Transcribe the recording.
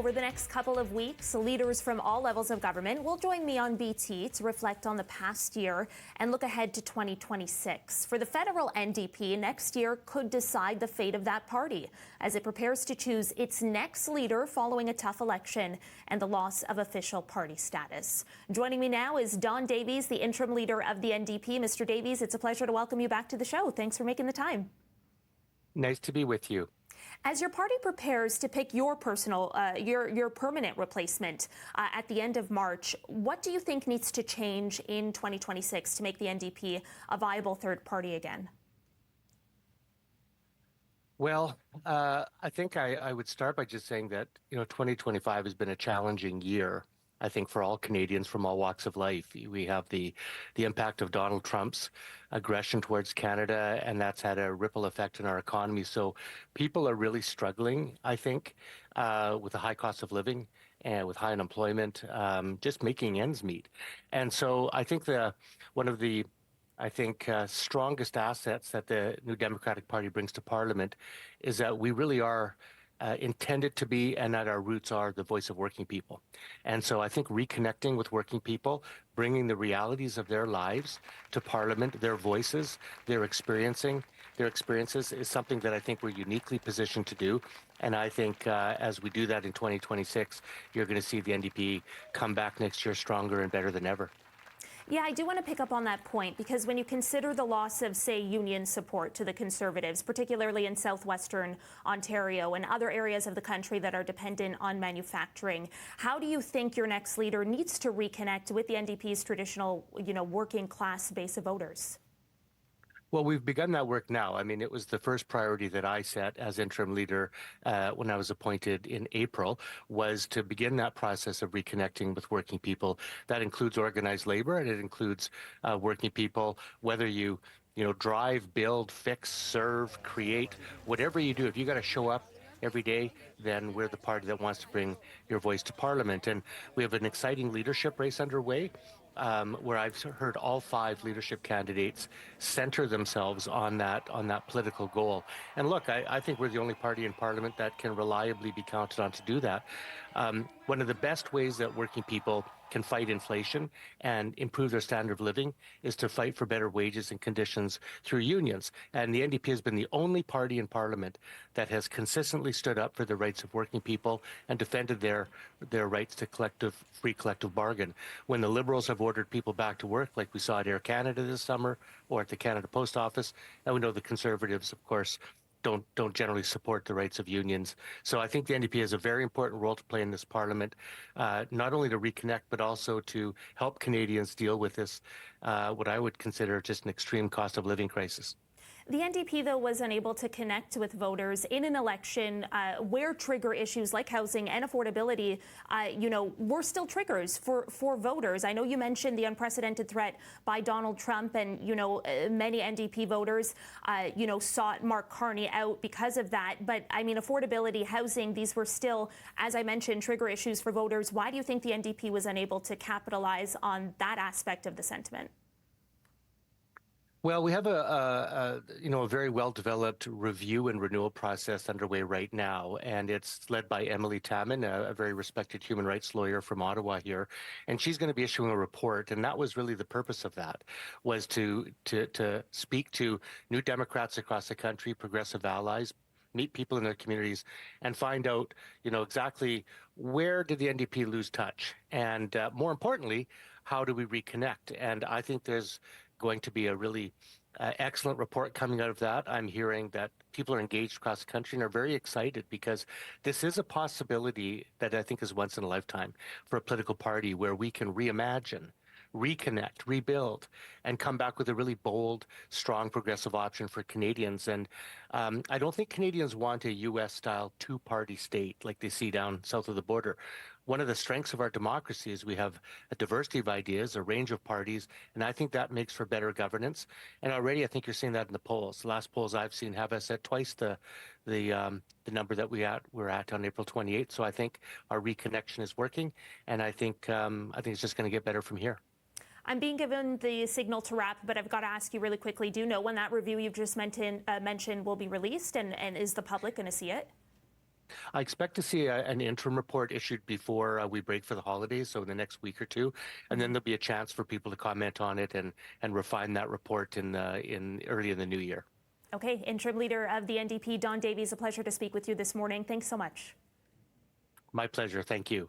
Over the next couple of weeks, leaders from all levels of government will join me on BT to reflect on the past year and look ahead to 2026. For the federal NDP, next year could decide the fate of that party as it prepares to choose its next leader following a tough election and the loss of official party status. Joining me now is Don Davies, the interim leader of the NDP. Mr. Davies, it's a pleasure to welcome you back to the show. Thanks for making the time. Nice to be with you. As your party prepares to pick your your permanent replacement at the end of March, what do you think needs to change in 2026 to make the NDP a viable third party again? Well, I think I would start by just saying that 2025 has been a challenging year. I think for all Canadians from all walks of life. We have the impact of Donald Trump's aggression towards Canada, and that's had a ripple effect on our economy. So people are really struggling, I think, with a high cost of living and with high unemployment, just making ends meet. And so I think one of the strongest assets that the New Democratic Party brings to Parliament is that we really are intended to be, and that our roots are, the voice of working people. And so I think reconnecting with working people, bringing the realities of their lives to Parliament, their voices, their experiences is something that I think we're uniquely positioned to do. And I think as we do that in 2026, you're going to see the NDP come back next year stronger and better than ever. Yeah, I do want to pick up on that point, because when you consider the loss of, say, union support to the Conservatives, particularly in southwestern Ontario and other areas of the country that are dependent on manufacturing, how do you think your next leader needs to reconnect with the NDP's traditional, working class base of voters? Well, we've begun that work now. I mean, it was the first priority that I set as interim leader when I was appointed in April, was to begin that process of reconnecting with working people. That includes organized labor, and it includes working people, whether you drive, build, fix, serve, create, whatever you do. If you got to show up every day, then we're the party that wants to bring your voice to Parliament. And we have an exciting leadership race underway, where I've heard all 5 leadership candidates center themselves on that political goal. And look, I think we're the only party in Parliament that can reliably be counted on to do that. One of the best ways that working people can fight inflation and improve their standard of living is to fight for better wages and conditions through unions. And the NDP has been the only party in Parliament that has consistently stood up for the rights of working people and defended their rights to free collective bargain. When the Liberals have ordered people back to work, like we saw at Air Canada this summer or at the Canada Post Office, and we know the Conservatives, of course, don't generally support the rights of unions. So I think the NDP has a very important role to play in this Parliament, not only to reconnect, but also to help Canadians deal with this, what I would consider just an extreme cost of living crisis. The NDP, though, was unable to connect with voters in an election where trigger issues like housing and affordability, were still triggers for voters. I know you mentioned the unprecedented threat by Donald Trump, and, many NDP voters, sought Mark Carney out because of that. But, I mean, affordability, housing, these were still, as I mentioned, trigger issues for voters. Why do you think the NDP was unable to capitalize on that aspect of the sentiment? Well, we have a very well-developed review and renewal process underway right now, and it's led by Emily Taman, a very respected human rights lawyer from Ottawa here, and she's going to be issuing a report. And that was really the purpose of that, was to speak to New Democrats across the country, progressive allies, meet people in their communities, and find out, exactly where did the NDP lose touch, and more importantly, how do we reconnect? And I think there's going to be a really excellent report coming out of that. I'm hearing that people are engaged across the country and are very excited, because this is a possibility that I think is once in a lifetime for a political party, where we can reimagine, reconnect, rebuild, and come back with a really bold, strong, progressive option for Canadians. And I don't think Canadians want a U.S.-style two-party state like they see down south of the border. One of the strengths of our democracy is we have a diversity of ideas, a range of parties, and I think that makes for better governance. And already I think you're seeing that in the polls. The last polls I've seen have us at twice the number that we're at on April 28th. So I think our reconnection is working, and I think it's just going to get better from here. I'm being given the signal to wrap, but I've got to ask you really quickly, do you know when that review you've just mentioned will be released, and is the public going to see it? I expect to see an interim report issued before we break for the holidays, so in the next week or two, and then there'll be a chance for people to comment on it and refine that report in early in the new year. Okay, interim leader of the NDP, Don Davies, a pleasure to speak with you this morning. Thanks so much. My pleasure. Thank you.